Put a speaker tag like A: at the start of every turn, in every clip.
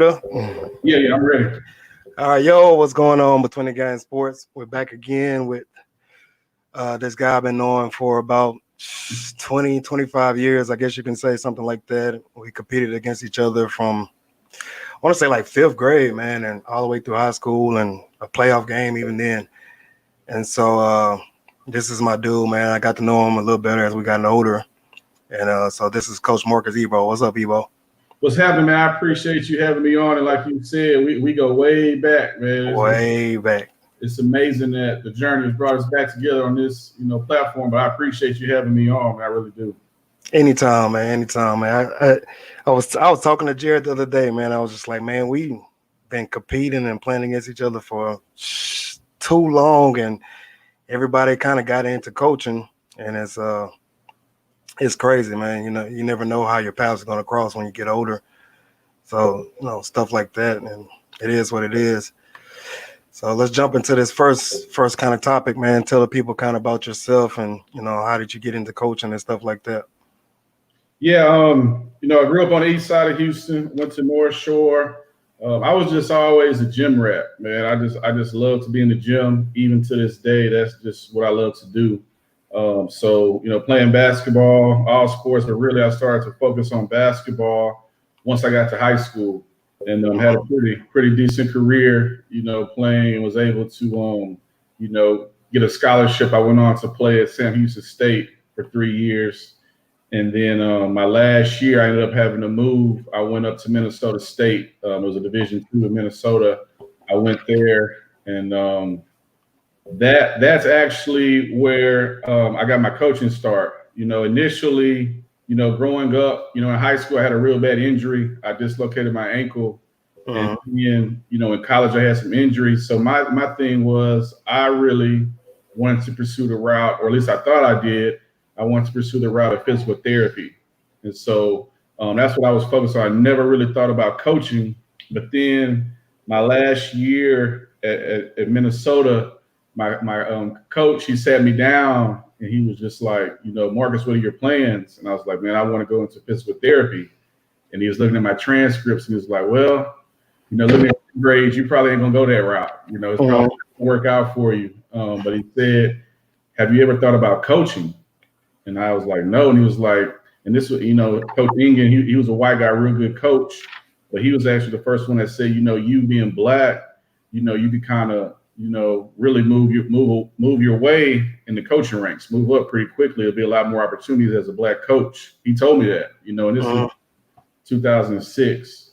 A: there?
B: Yeah, I'm ready.
A: All right, yo, what's going on between the guys sports? We're back again with this guy I've been knowing for about 20, 25 years. I guess you can say something like that. We competed against each other from, I want to say like fifth grade, man, and all the way through high school and a playoff game even then. And so this is my dude, man. I got to know him a little better as we got older. And so this is Coach Marcus Ebow. What's up, Ebow?
B: What's happening, man? I appreciate you having me on. And like you said, we go way back, man.
A: Way back.
B: It's amazing that the journey has brought us back together on this, platform. But I appreciate you having me on, man. I really do.
A: Anytime, man. Anytime, man. I was talking to Jared the other day, man. I was just like, man, we've been competing and playing against each other for too long, and everybody kind of got into coaching, and it's crazy, man. You never know how your paths are going to cross when you get older. So, stuff like that, and it is what it is. So let's jump into this first kind of topic, man. Tell the people kind of about yourself and, how did you get into coaching and stuff like that?
B: Yeah, I grew up on the east side of Houston, went to North Shore. I was just always a gym rat, man. I just love to be in the gym. Even to this day, that's just what I love to do. So, playing basketball, all sports, but really I started to focus on basketball once I got to high school and had a pretty decent career, playing and was able to, get a scholarship. I went on to play at Sam Houston State for 3 years. And then my last year, I ended up having to move. I went up to Minnesota State. It was a Division II in Minnesota. I went there, and that's actually where I got my coaching start. Initially, growing up, in high school, I had a real bad injury. I dislocated my ankle. And then, in college, I had some injuries. So my thing was I really wanted to pursue the route, or at least I thought I did. I wanted to pursue the route of physical therapy. And so that's what I was focused on. I never really thought about coaching. But then my last year at Minnesota, my coach, he sat me down and he was just like, Marcus, what are your plans? And I was like, man, I want to go into physical therapy. And he was looking at my transcripts and he was like, well, looking at your grades, you probably ain't going to go that route. It's probably not going to work out for you. But he said, have you ever thought about coaching? And I was like, no. And he was like, and this was, Coach Ingen, he was a white guy, real good coach. But he was actually the first one that said, you being black, you could kind of, really move your way in the coaching ranks, move up pretty quickly. There'll be a lot more opportunities as a black coach. He told me that, and this was 2006.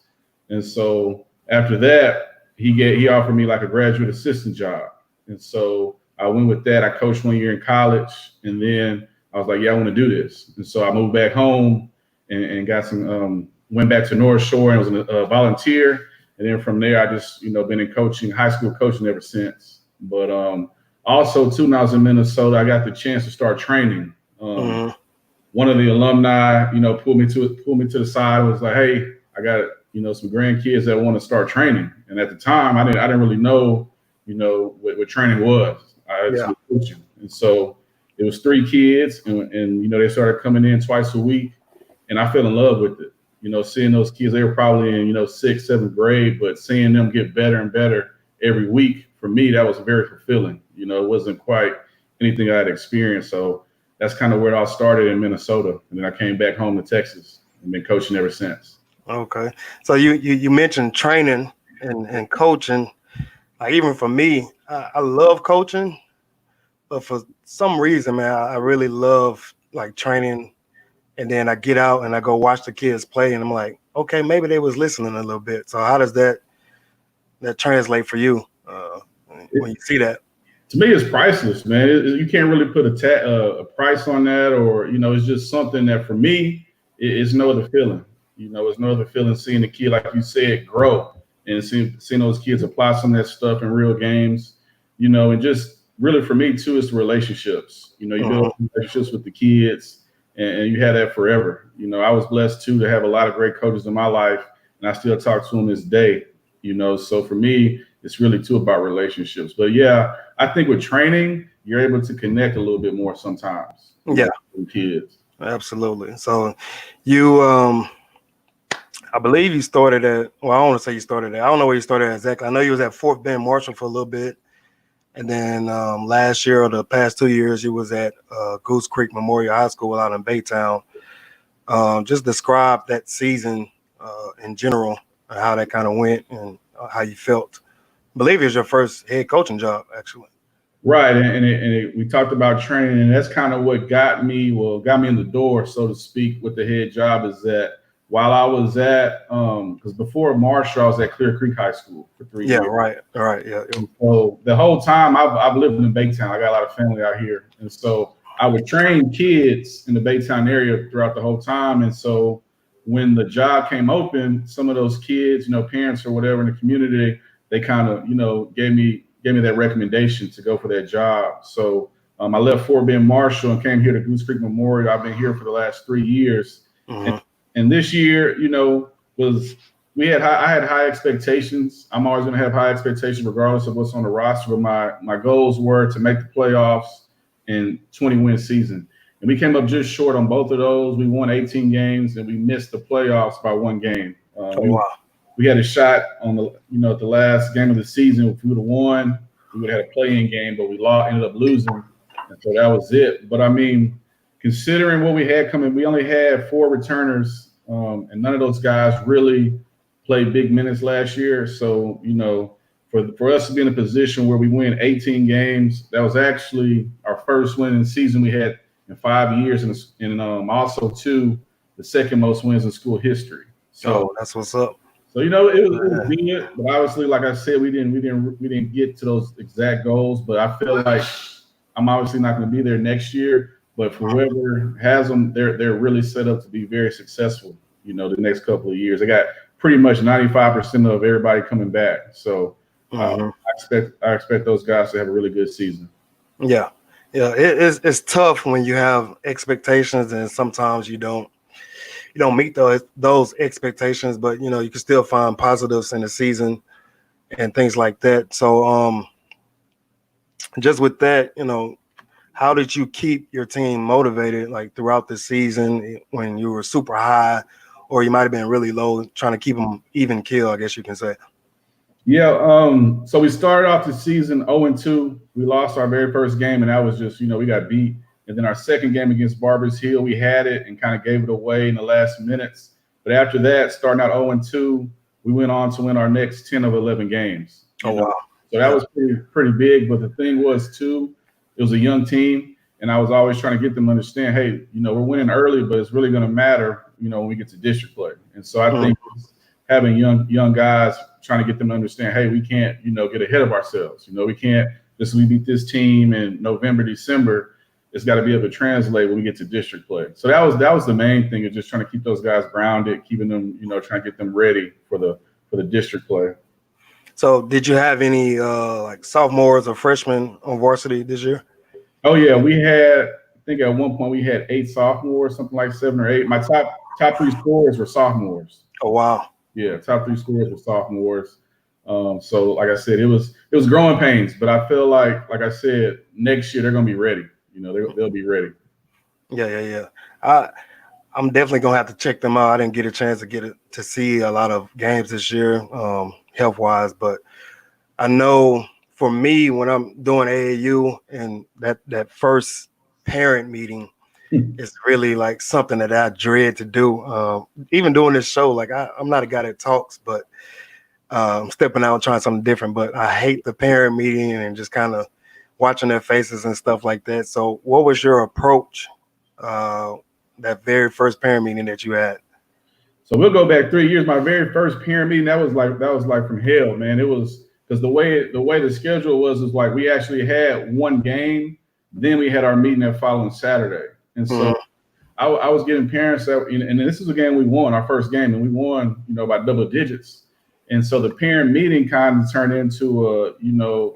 B: And so after that, he offered me like a graduate assistant job. And so I went with that. I coached 1 year in college, and then I was like, yeah, I want to do this. And so I moved back home and got some, went back to North Shore and was a volunteer. And then from there, I just, been in coaching, high school coaching ever since. But also, too, when I was in Minnesota, I got the chance to start training. One of the alumni, pulled me to the side and was like, hey, I got, some grandkids that want to start training. And at the time, I didn't really know, what training was. I just was coaching. And so it was 3 kids, and they started coming in twice a week, and I fell in love with it. Seeing those kids, they were probably in 6th, 7th grade, but seeing them get better and better every week, for me, that was very fulfilling. It wasn't quite anything I had experienced. So that's kind of where it all started in Minnesota, and then I came back home to Texas and been coaching ever since.
A: Okay, so you mentioned training and coaching. Like even for me, I love coaching. But for some reason, man, I really love like training, and then I get out and I go watch the kids play, and I'm like, okay, maybe they was listening a little bit. So how does that translate for you when you see that?
B: To me, it's priceless, man. You can't really put a price on that, or it's just something that for me, it's no other feeling. It's no other feeling seeing the kid, like you said, grow and seeing those kids apply some of that stuff in real games, and just. Really, for me, too, is the relationships. You build relationships with the kids, and you have that forever. I was blessed, too, to have a lot of great coaches in my life, and I still talk to them this day. So for me, it's really, too, about relationships. But, yeah, I think with training, you're able to connect a little bit more sometimes.
A: Yeah.
B: With kids.
A: Absolutely. So you I believe he started at. Well, I don't want to say he started at. I don't know where he started at exactly. I know he was at Fort Bend Marshall for a little bit, and then last year or the past 2 years, he was at Goose Creek Memorial High School out in Baytown. Just describe that season in general, how that kind of went, and how you felt. I believe it was your first head coaching job, actually.
B: Right, we talked about training, and that's kind of what got me in the door, so to speak, with the head job. Is that while I was at, because before Marshall, I was at Clear Creek High School for 3 years.
A: Yeah, right, all right, yeah.
B: And so the whole time I've lived in Baytown. I got a lot of family out here, and so I would train kids in the Baytown area throughout the whole time. And so when the job came open, some of those kids, parents or whatever in the community, they kind of, gave me that recommendation to go for that job. So I left Fort Bend Marshall and came here to Goose Creek Memorial. I've been here for the last 3 years.
A: Mm-hmm.
B: And this year, I had high expectations. I'm always going to have high expectations regardless of what's on the roster. But my goals were to make the playoffs and 20-win season. And we came up just short on both of those. We won 18 games and we missed the playoffs by 1 game.
A: Wow.
B: We had a shot on the last game of the season. If we would have won, we would have had a play-in game, but we ended up losing. And so that was it. But I mean, considering what we had coming, we only had 4 returners, and none of those guys really played big minutes last year. So, for us to be in a position where we win 18 games, that was actually our first winning season we had in 5 years, and also the second most wins in school history. So
A: that's what's up.
B: So it was good, but obviously, like I said, we didn't get to those exact goals. But I feel like I'm obviously not going to be there next year. But for whoever has them, they're really set up to be very successful. The next couple of years, they got pretty much 95% of everybody coming back. So I expect those guys to have a really good season.
A: Yeah. It's tough when you have expectations and sometimes you don't meet those expectations, but you can still find positives in the season and things like that. So just with that, how did you keep your team motivated like throughout the season when you were super high, or you might have been really low, trying to keep them even keel, I guess you can say?
B: Yeah. So we started off the season 0-2. We lost our very first game, and that was just, we got beat. And then our second game against Barbers Hill, we had it and kind of gave it away in the last minutes. But after that, starting out 0-2, we went on to win our next 10 of 11 games.
A: Oh, wow.
B: So that was pretty big. But the thing was, too, it was a young team. And I was always trying to get them to understand, hey, we're winning early, but it's really going to matter, when we get to district play. And so I think having young guys, trying to get them to understand, hey, we can't, get ahead of ourselves. We can't we beat this team in November, December. It's got to be able to translate when we get to district play. So that was the main thing, is just trying to keep those guys grounded, keeping them, trying to get them ready for the district play.
A: So did you have any like sophomores or freshmen on varsity this year?
B: Oh yeah, we had, I think at one point we had 8 sophomores, something like 7 or 8. My top 3 scorers were sophomores.
A: Oh wow.
B: Yeah, top 3 scorers were sophomores. So like I said, it was growing pains, but I feel like I said, next year they're gonna be ready. They'll be ready.
A: Yeah. I'm definitely gonna have to check them out. I didn't get a chance to see a lot of games this year, health wise, but I know for me, when I'm doing AAU and that first parent meeting is really like something that I dread to do. Even doing this show, like I'm not a guy that talks, but I'm stepping out and trying something different. But I hate the parent meeting and just kind of watching their faces and stuff like that. So what was your approach that very first parent meeting that you had?
B: So we'll go back 3 years. My very first parent meeting, that was like from hell, man. It was because the way the schedule was like we actually had one game, then we had our meeting that following Saturday. And so I was getting parents that, and this is a game we won, our first game, and we won, by double digits. And so the parent meeting kind of turned into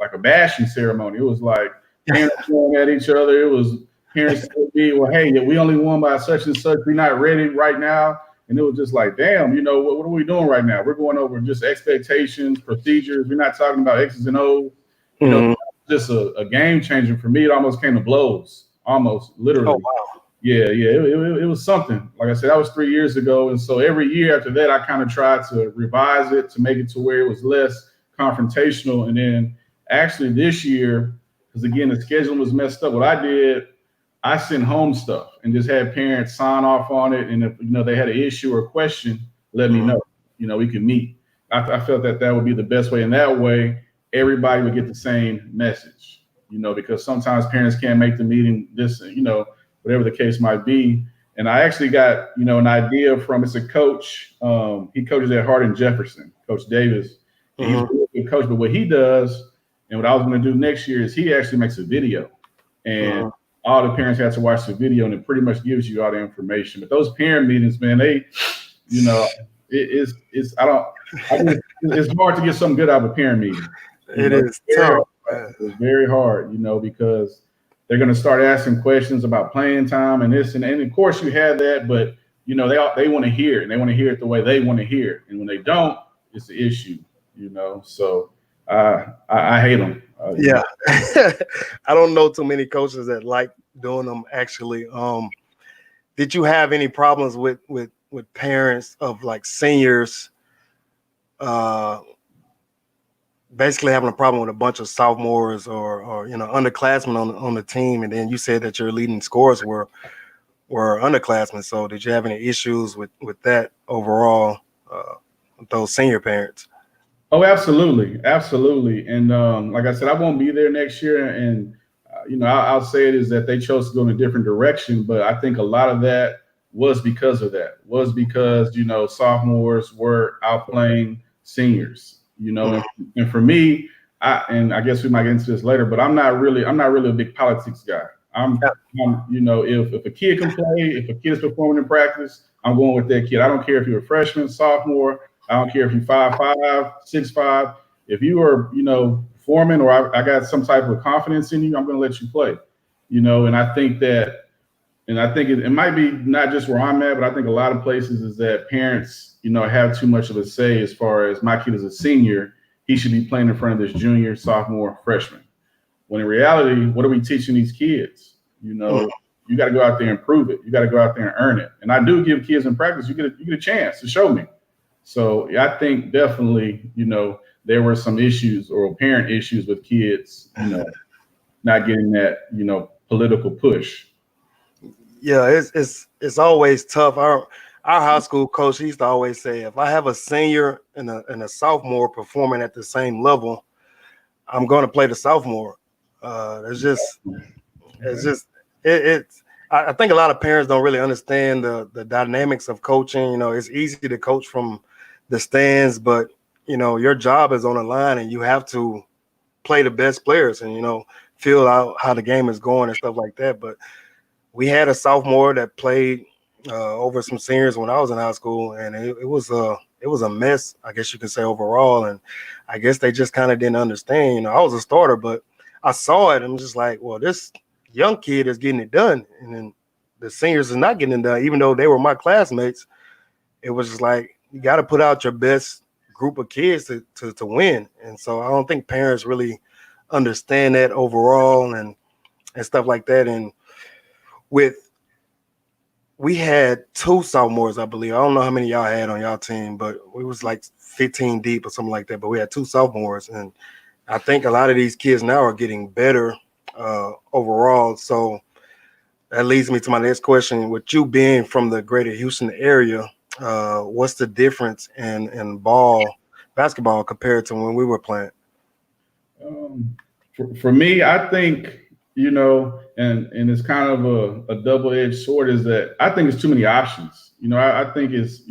B: like a bashing ceremony. It was like parents going at each other. It was parents saying, well, hey, we only won by such and such. We're not ready right now. And it was just like, damn, what are we doing right now? We're going over just expectations, procedures. We're not talking about X's and O's. Just a game changer for me. It almost came to blows, almost literally.
A: Oh, wow.
B: Yeah, it was something. Like I said, that was 3 years ago, and so every year after that, I kind of tried to revise it to make it to where it was less confrontational. And then actually this year, because again the scheduling was messed up, what I did, I sent home stuff and just had parents sign off on it, and if they had an issue or a question, let me
A: Mhm.
B: know. We could meet. I felt that that would be the best way, and that way everybody would get the same message. Because sometimes parents can't make the meeting. Whatever the case might be. And I actually got, an idea from, it's a coach. He coaches at Hardin Jefferson, Coach Davis. And he's a
A: Mhm.
B: really good coach. But what he does, and what I was going to do next year, is he actually makes a video. And
A: Mhm.
B: all the parents have to watch the video, and it pretty much gives you all the information. But those parent meetings, man, they, it's it's hard to get something good out of a parent meeting.
A: It
B: It's
A: is
B: very
A: tough,
B: hard.
A: man.
B: It's very hard, because they're going to start asking questions about playing time and this and of course you have that, but they want to hear it, and they want to hear it the way they want to hear it, and when they don't, it's the issue. So I hate them.
A: Yeah. I don't know too many coaches that like doing them actually. Did you have any problems with parents of like seniors uh basically having a problem with a bunch of sophomores or underclassmen on the team, and then you said that your leading scorers were underclassmen. So did you have any issues with that overall, with those senior parents?
B: Oh, absolutely, absolutely. And like I said, I won't be there next year. And I'll say it is that they chose to go in a different direction. But I think a lot of that was because of that. Was because sophomores were outplaying seniors.
A: Mhm.
B: And for me, I guess we might get into this later, but I'm not really a big politics guy. I'm,
A: Yeah.
B: if a kid can play, if a kid is performing in practice, I'm going with that kid. I don't care if you're a freshman, sophomore. I don't care if you're 5'5", 6'5". If you are, performing, or I got some type of confidence in you, I'm going to let you play. And I think that, and I think it might be not just where I'm at, but I think a lot of places is that parents, have too much of a say as far as my kid is a senior, he should be playing in front of this junior, sophomore, freshman. When in reality, what are we teaching these kids?
A: Mhm.
B: You got to go out there and prove it. You got to go out there and earn it. And I do give kids in practice, you get a chance to show me. So yeah, I think definitely, there were some issues or parent issues with kids, not getting that, political push.
A: Yeah, it's always tough. Our high school coach, he used to always say, if I have a senior and a sophomore performing at the same level, I'm going to play the sophomore. It's just it's. I think a lot of parents don't really understand the dynamics of coaching. It's easy to coach from the stands, but your job is on the line, and you have to play the best players, and feel out how the game is going and stuff like that. But we had a sophomore that played over some seniors when I was in high school, and it was a mess, I guess you can say, overall. And I guess they just kind of didn't understand. I was a starter, but I saw it. I'm just like, well, this young kid is getting it done, and then the seniors is not getting it done, even though they were my classmates. It was just like you got to put out your best group of kids to win. And so I don't think parents really understand that overall and stuff like that. And with we had two sophomores, I believe. I don't know how many y'all had on y'all team, but we was like 15 deep or something like that. But we had two sophomores, and I think a lot of these kids now are getting better overall. So that leads me to my next question. With you being from the greater Houston area, what's the difference in basketball compared to when we were playing?
B: For me, I think, and it's kind of a double-edged sword, is that I think it's too many options. I think it's,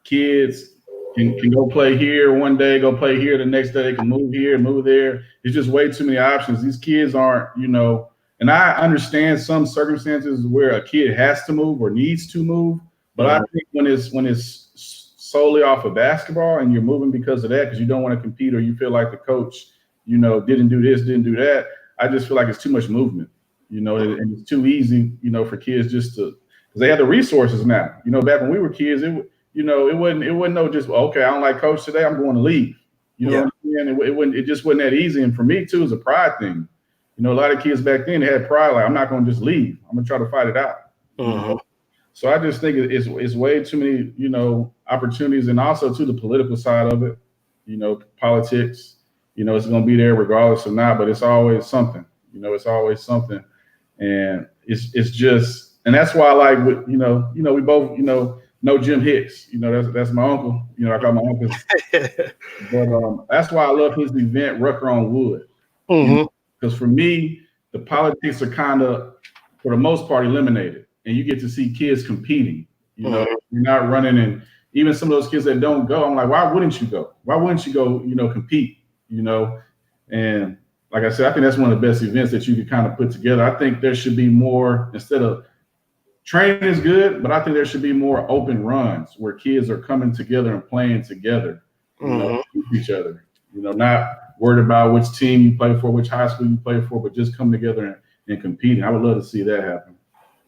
B: kids can go play here one day, go play here the next day, they can move here, move there. It's just way too many options. These kids aren't, and I understand some circumstances where a kid has to move or needs to move, but I
A: Mhm.
B: think when it's solely off of basketball and you're moving because of that, because you don't want to compete or you feel like the coach, didn't do this, didn't do that. I just feel like it's too much movement, and it's too easy, for kids just to, because they have the resources now. Back when we were kids, it wasn't no just, well, okay, I don't like coach today, I'm going to leave. You know
A: Yeah.
B: what I'm saying? It just wasn't that easy. And for me too, it's a pride thing. A lot of kids back then had pride, like, I'm not going to just leave. I'm going to try to fight it out. You
A: Mm-hmm.
B: know? So I just think it's way too many, opportunities, and also to the political side of it, politics. It's going to be there regardless or not, but it's always something. It's always something, and it's just, and that's why I like we both know Jim Hicks. That's my uncle. I call my uncle, but that's why I love his event, Rucker on Wood.
A: Mm-hmm.
B: Because for me, the politics are kind of, for the most part, eliminated, and you get to see kids competing.
A: Mm-hmm.
B: You're not running, and even some of those kids that don't go, I'm like, why wouldn't you go? Why wouldn't you go? Compete. And like I said, I think that's one of the best events that you could kind of put together. I think there should be more, instead of training is good, but I think there should be more open runs where kids are coming together and playing together,
A: Mm-hmm.
B: with each other, not worried about which team you play for, which high school you play for, but just come together and competing. I would love to see that happen.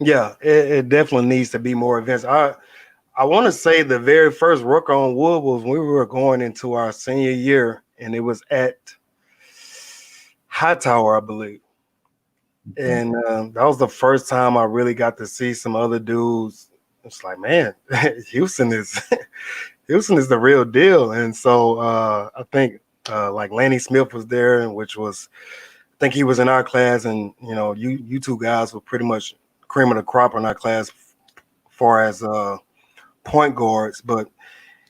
A: Yeah, it definitely needs to be more events. I want to say the very first Rucker on Wood was when we were going into our senior year, and it was at Hightower, I believe. And that was the first time I really got to see some other dudes. It's like, man, Houston is Houston is the real deal. And so I think like Lanny Smith was there, and which was, I think he was in our class, and you two guys were pretty much cream of the crop in our class, far as point guards. But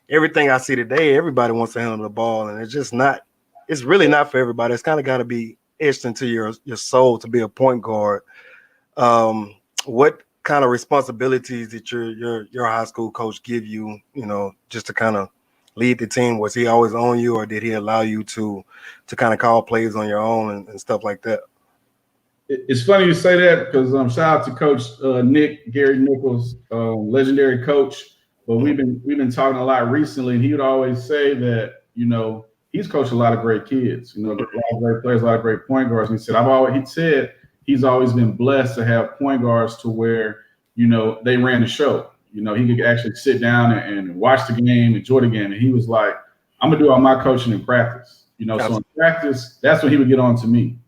A: everything I see today, everybody wants to handle the ball, and it's just not. It's really not for everybody. It's kind of got to be etched into your soul to be a point guard. What kind of responsibilities did your high school coach give you? Just to kind of lead the team. Was he always on you, or did he allow you to kind of call plays on your own and stuff like that?
B: It's funny you say that, because shout out to Coach Gary Nichols, legendary coach. But we've been talking a lot recently, and he would always say that he's coached a lot of great kids, a lot of great players, a lot of great point guards. And he said he's always been blessed to have point guards to where they ran the show. He could actually sit down and watch the game, enjoy the game, and he was like, "I'm gonna do all my coaching in practice." So in practice, that's when he would get on to me.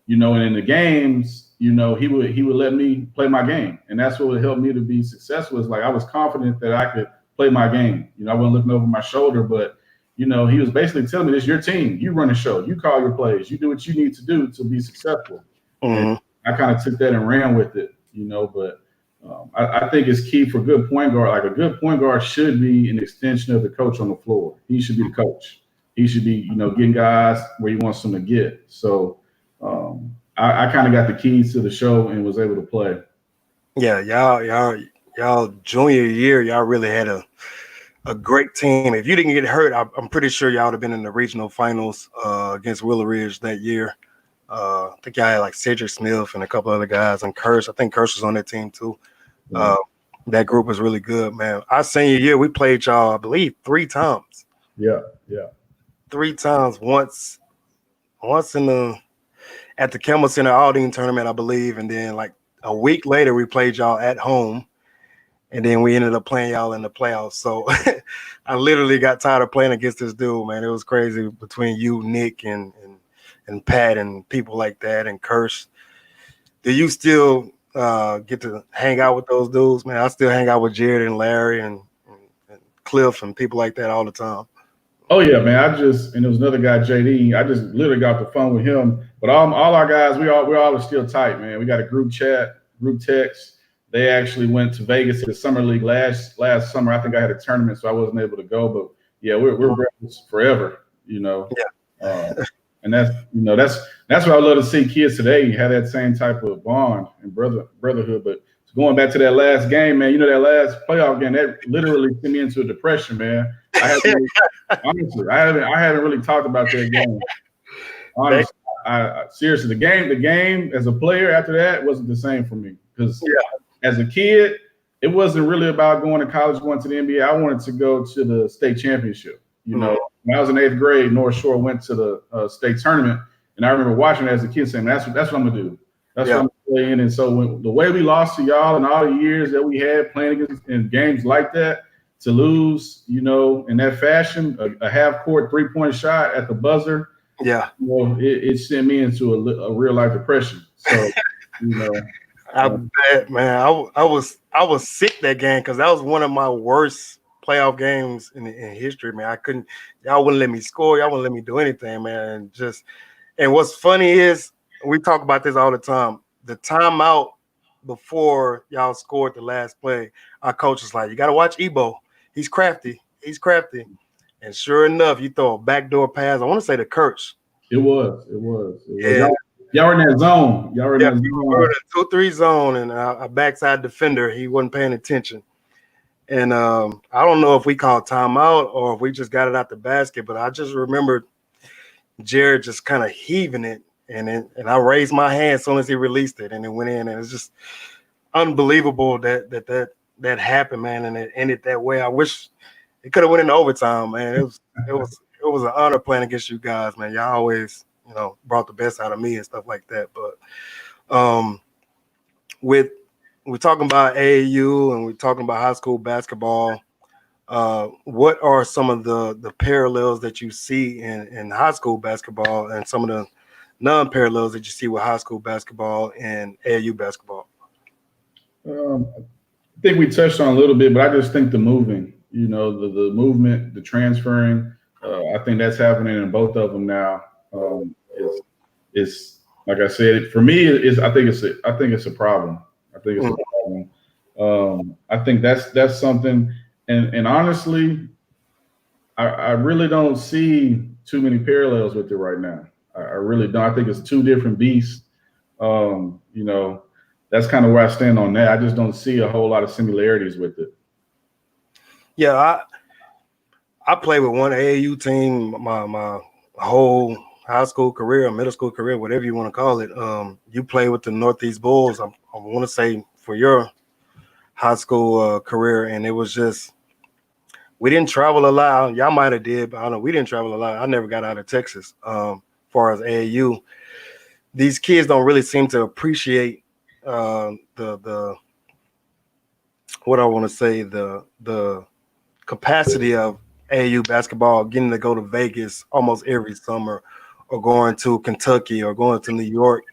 B: And in the games, he would let me play my game, and that's what would help me to be successful. Is like I was confident that I could play my game. I wasn't looking over my shoulder, but he was basically telling me, "This is your team. You run the show. You call your plays. You do what you need to do to be successful."
A: Mm-hmm.
B: And I kind of took that and ran with it, But I think it's key for good point guard. Like a good point guard should be an extension of the coach on the floor. He should be the coach. He should be, getting guys where he wants them to get. So. I kind of got the keys to the show and was able to play.
A: Yeah, y'all junior year, y'all really had a great team. If you didn't get hurt, I'm pretty sure y'all would have been in the regional finals against Willow Ridge that year. I think y'all had like Cedric Smith and a couple other guys, and Kirsch. I think Kirsch was on that team too. That group was really good, man. Our senior year, we played y'all, I believe, 3 times.
B: Yeah.
A: 3 times. Once at the Campbell Center Aldine tournament, I believe, and then like a week later we played y'all at home, and then we ended up playing y'all in the playoffs. So I literally got tired of playing against this dude, man. It was crazy between you, Nick, and Pat, and people like that, and Kirsch. Do you still get to hang out with those dudes, man? I still hang out with Jared and Larry and Cliff and people like that all the time.
B: Oh yeah, man. And there was another guy, JD. I just literally got off the phone with him. But all our guys, we all are still tight, man. We got a group chat, group text. They actually went to Vegas to the summer league last summer. I think I had a tournament, so I wasn't able to go. But yeah, we're brothers forever,
A: Yeah.
B: And that's what I love to see kids today have that same type of bond and brotherhood. But going back to that last game, man, that last playoff game, that literally sent me into a depression, man. Honestly, I haven't really talked about that game. Honestly, seriously, the game as a player after that wasn't the same for me, because as a kid, it wasn't really about going to college, going to the NBA. I wanted to go to the state championship. When I was in 8th grade, North Shore went to the state tournament, and I remember watching it as a kid, saying, "That's what I'm gonna do. That's what I'm playing." And so the way we lost to y'all and all the years that we had playing against in games like that, to lose, in that fashion, a half-court 3-point shot at the buzzer,
A: yeah,
B: it sent me into a real life depression. So,
A: I bet, man. I was sick that game because that was one of my worst playoff games in history, man. I couldn't. Y'all wouldn't let me score. Y'all wouldn't let me do anything, man. And what's funny is we talk about this all the time. The timeout before y'all scored the last play, our coach was like, "You got to watch Ebow. He's crafty. He's crafty." And sure enough, you throw a backdoor pass. I want to say to Kurtz.
B: It was. It was.
A: Yeah.
B: Y'all were in that zone. Y'all were in
A: Yeah,
B: that
A: we
B: zone.
A: were in a 2-3 zone, and a backside defender, he wasn't paying attention. And I don't know if we called timeout or if we just got it out the basket, but I just remember Jared just kind of heaving it, and I raised my hand as soon as he released it, and it went in, and it's just unbelievable that happened, man, and it ended that way. I wish it could have went into overtime, man. It was an honor playing against you guys, man. Y'all always, brought the best out of me and stuff like that. But we're talking about AAU and we're talking about high school basketball. What are some of the parallels that you see in high school basketball and some of the non-parallels that you see with high school basketball and AAU basketball?
B: I think we touched on a little bit, but I just think the moving, the movement, the transferring, I think that's happening in both of them now. It's like I said, for me, I think it's a problem. I think it's a problem. I think that's something, and honestly, I really don't see too many parallels with it right now. I really don't. I think it's two different beasts. That's kind of where I stand on that. I just don't see a whole lot of similarities with it.
A: Yeah, I played with one AAU team my whole high school career, middle school career, whatever you want to call it. You played with the Northeast Bulls, I want to say, for your high school career, and it was just, we didn't travel a lot. Y'all might have did, but I don't know. We didn't travel a lot. I never got out of Texas. Far as AAU, these kids don't really seem to appreciate the what I want to say, the capacity of AAU basketball, getting to go to Vegas almost every summer, or going to Kentucky or going to New York.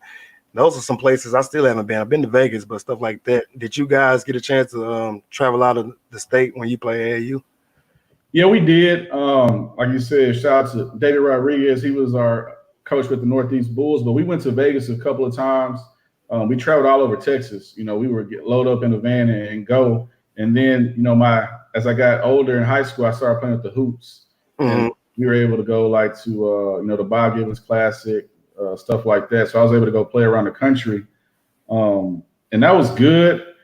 A: Those are some places I still haven't been. I've been to Vegas, but stuff like that. Did you guys get a chance to travel out of the state when you play AAU?
B: Yeah, we did. Like you said, shout out to David Rodriguez. He was our coach with the Northeast Bulls, but we went to Vegas a couple of times. We traveled all over Texas. We would load up in the van and go. And then, as I got older in high school, I started playing with the hoops. Mm-hmm. And we were able to go to the Bob Gibbons Classic, stuff like that. So I was able to go play around the country. And that was good.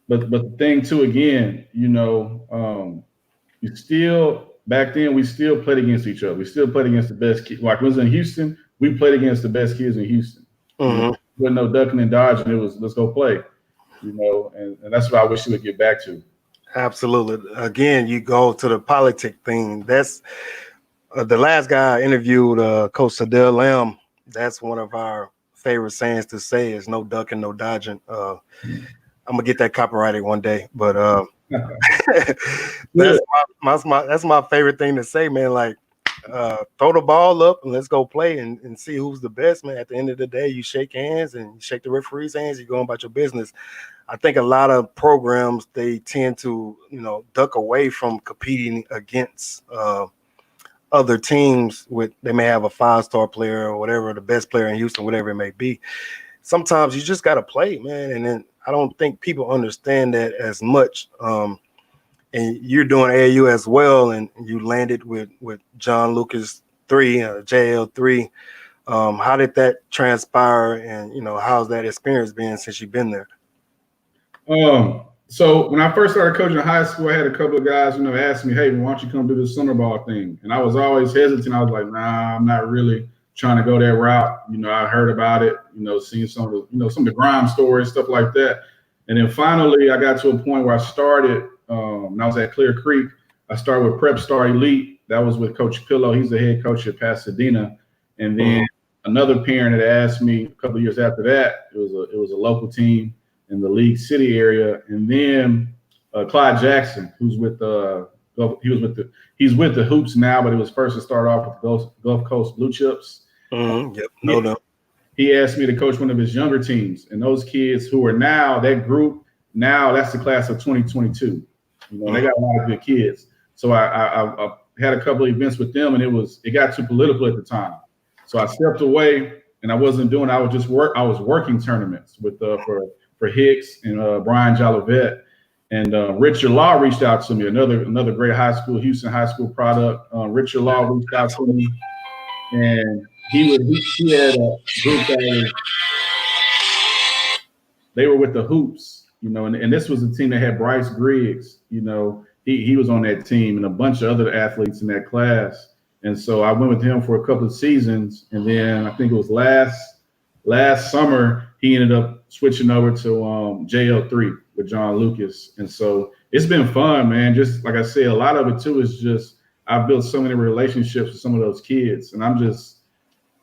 B: But the thing too, again, you still, back then, we still played against each other. We still played against the best kids. Like when it was in Houston, we played against the best kids in Houston. Mm-hmm. There wasn't no ducking and dodging. It was, let's go play, and that's what I wish we would get back to.
A: Absolutely. Again, you go to the politic thing. That's the last guy I interviewed, Coach Sadell Lamb. That's one of our favorite sayings to say is no ducking, no dodging. I'm going to get that copyrighted one day, but that's my favorite thing to say, man. Like, throw the ball up and let's go play and see who's the best, man. At the end of the day, you shake hands and you shake the referee's hands, you go about your business. I think a lot of programs, they tend to, duck away from competing against other teams they may have a 5-star player or whatever, the best player in Houston, whatever it may be. Sometimes you just got to play, man. And then I don't think people understand that as much. And you're doing AAU as well, and you landed with John Lucas 3, JL 3. How did that transpire, and how's that experience been since you've been there?
B: So when I first started coaching in high school, I had a couple of guys, ask me, "Hey, why don't you come do this summer ball thing?" And I was always hesitant. I was like, "Nah, I'm not really trying to go that route." I heard about it, seeing some of the grime stories, stuff like that. And then finally, I got to a point where I started. When I was at Clear Creek, I started with Prep Star Elite. That was with Coach Pillow. He's the head coach at Pasadena. And then another parent had asked me a couple of years after that. It was a local team in the League City area. And then Clyde Jackson, he's with the Hoops now, but it was first to start off with the Gulf Coast Blue Chips.
A: Yep, no doubt.
B: he asked me to coach one of his younger teams, and those kids who are now that group now that's the class of 2022. You know, they got a lot of good kids. So I had a couple of events with them, and it got too political at the time. So I stepped away, and I wasn't doing. I was working tournaments with for Hicks and Brian Jolivet, and Richard Law reached out to me. Another great Houston high school product. Richard Law reached out to me, and he had a group that they were with the Hoops, you know, and this was a team that had Bryce Griggs, you know, he was on that team and a bunch of other athletes in that class. And so I went with him for a couple of seasons. And then I think it was last summer, he ended up switching over to JL3 with John Lucas. And so it's been fun, man. Just like I said, a lot of it too is just I've built so many relationships with some of those kids. And I'm just,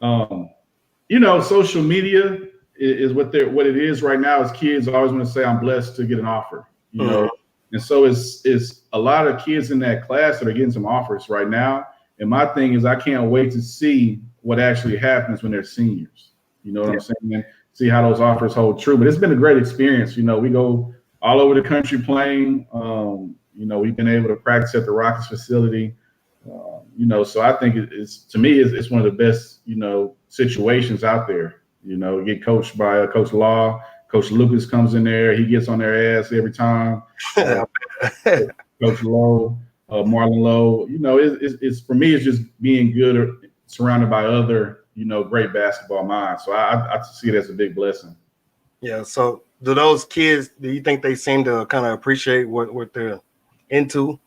B: you know, social media is what it is right now. As kids always want to say, I'm blessed to get an offer, you know. And so it's a lot of kids in that class that are getting some offers right now. And my thing is I can't wait to see what actually happens when they're seniors. You know what I'm saying? See how those offers hold true. But it's been a great experience. You know, we go all over the country playing. You know, we've been able to practice at the Rockets facility. You know, so I think to me, it's one of the best, you know, situations out there. You know, get coached by Coach Law. Coach Lucas comes in there. He gets on their ass every time. Coach Lowe, Marlon Lowe. You know, it's for me, it's just being good or surrounded by other, you know, great basketball minds. So I see it as a big blessing.
A: Yeah. So do those kids, do you think they seem to kind of appreciate what they're into?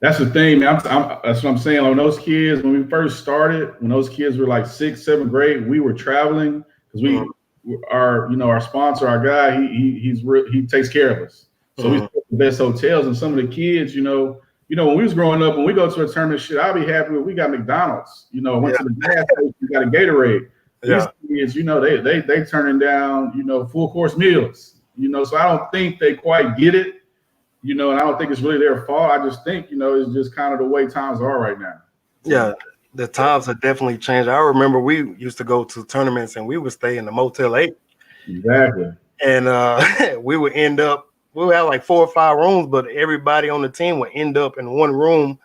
B: That's the thing, man. That's what I'm saying. On those kids, when we first started, when those kids were like 6th, 7th grade, we were traveling because our sponsor, our guy, he takes care of us. So we the best hotels, and some of the kids, you know, when we was growing up, when we go to a tournament, shit, I'll be happy with we got McDonald's. You know, went to the gas station, we got a Gatorade. These kids, you know, they turning down, you know, full course meals. You know, so I don't think they quite get it. You know, and I don't think it's really their fault. I just think, you know, it's just kind of the way times are right now.
A: Yeah, the times have definitely changed. I remember we used to go to tournaments and we would stay in the Motel 8.
B: Exactly.
A: And we would have like 4 or 5 rooms, but everybody on the team would end up in one room.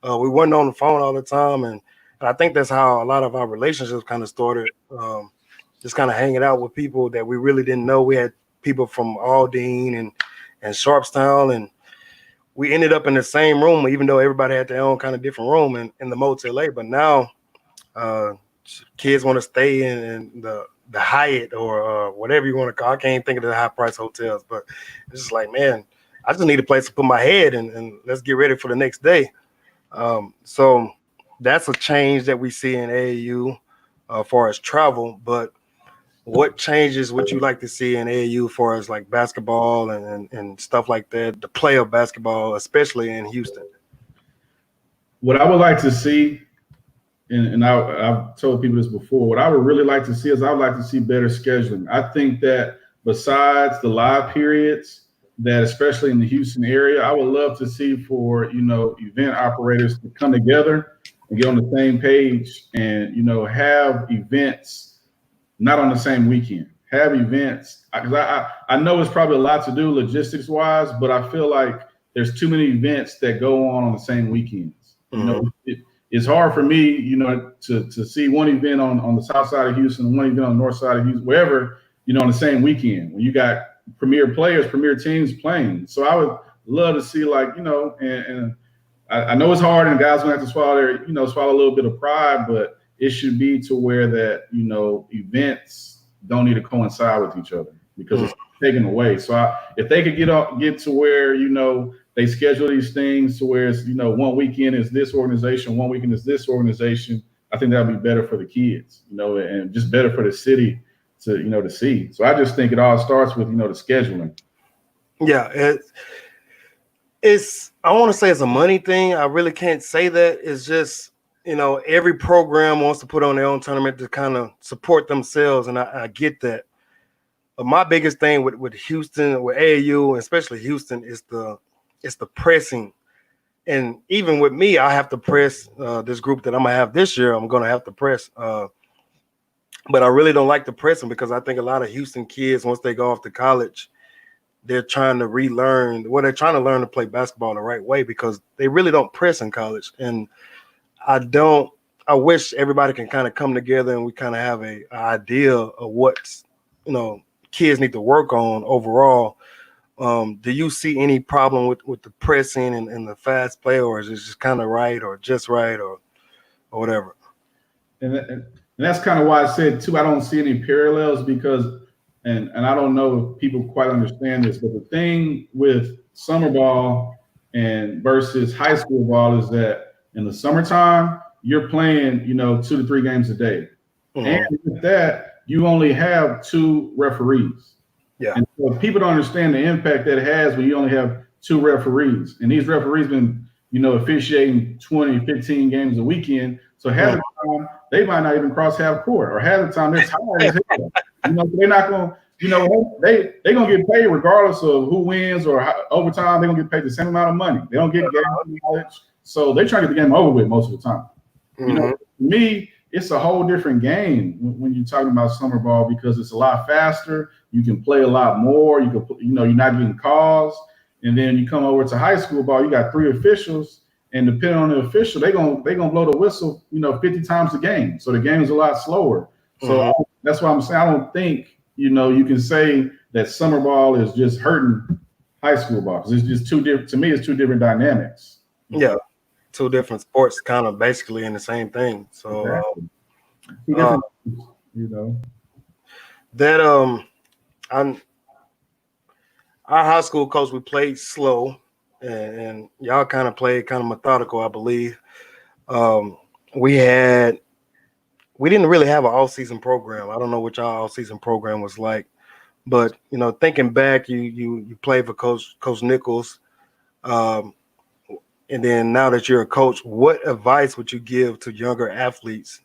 A: We weren't on the phone all the time. And I think that's how a lot of our relationships kind of started, just kind of hanging out with people that we really didn't know. We had people from Aldine and Sharpstown, and we ended up in the same room, even though everybody had their own kind of different room in the Motel 8. But now kids want to stay in the Hyatt or whatever you want to call it. I can't think of the high price hotels, but it's just like, man, I just need a place to put my head and let's get ready for the next day. So that's a change that we see in AAU as far as travel. But what changes would you like to see in AAU as far as like basketball and stuff like that, the play of basketball, especially in Houston?
B: What I would like to see, and I've told people this before, what I would really like to see is I would like to see better scheduling. I think that besides the live periods, that especially in the Houston area, I would love to see for, you know, event operators to come together and get on the same page and, you know, have events not on the same weekend. Have events, because I know it's probably a lot to do logistics wise, but I feel like there's too many events that go on the same weekends. You know, it's hard for me, you know, to see one event on the south side of Houston and one event on the north side of Houston, wherever, you know, on the same weekend when you got premier players, premier teams playing. So I would love to see, like, you know, and I know it's hard and guys gonna have to swallow a little bit of pride, but it should be to where that, you know, events don't need to coincide with each other because it's taken away. So if they could get to where, you know, they schedule these things to where it's, you know, one weekend is this organization, one weekend is this organization, I think that would be better for the kids, you know, and just better for the city to, you know, to see. So I just think it all starts with, you know, the scheduling.
A: Yeah, I want to say it's a money thing. I really can't say that. It's just, you know, every program wants to put on their own tournament to kind of support themselves, and I get that. But my biggest thing with Houston, with AAU, and especially Houston, is the pressing. And even with me, I have to press this group that I'm gonna have this year. I'm gonna have to press. But I really don't like the pressing because I think a lot of Houston kids, once they go off to college, they're trying to relearn. Well, they're trying to learn to play basketball the right way because they really don't press in college. And I don't. I wish everybody can kind of come together and we kind of have a idea of what kids need to work on overall. Do you see any problem with the pressing and the fast play, or is it just kind of right or just right or whatever?
B: And that's kind of why I said too, I don't see any parallels because, and I don't know if people quite understand this, but the thing with summer ball and versus high school ball is that in the summertime you're playing, 2 to 3 games a day, and
A: Mm-hmm.
B: with that you only have 2 referees.
A: Yeah.
B: And so people don't understand the impact that it has when you only have 2 referees. And these referees been, officiating 20, 15 games a weekend. So half the time they might not even cross half court, or half the time they're tired as hell. They're not going. They gonna get paid regardless of who wins or overtime. They're gonna get paid the same amount of money. They don't get game knowledge, so they try to get the game over with most of the time.
A: Mm-hmm.
B: For me, it's a whole different game when you're talking about summer ball because it's a lot faster. You can play a lot more. You can, you're not getting calls. And then you come over to high school ball, you got 3 officials, and depending on the official, they gonna blow the whistle, 50 times a game. So the game is a lot slower. So that's why I'm saying I don't think you can say that summer ball is just hurting high school ball because it's just too different. To me, it's 2 different dynamics.
A: Yeah. 2 different sports, kind of basically in the same thing. So
B: Exactly. 2 different,
A: that our high school coach, we played slow, and y'all kind of played kind of methodical, I believe. We didn't really have an all-season program. I don't know what y'all all-season program was like, but thinking back, you played for Coach Nichols, and then now that you're a coach, what advice would you give to younger athletes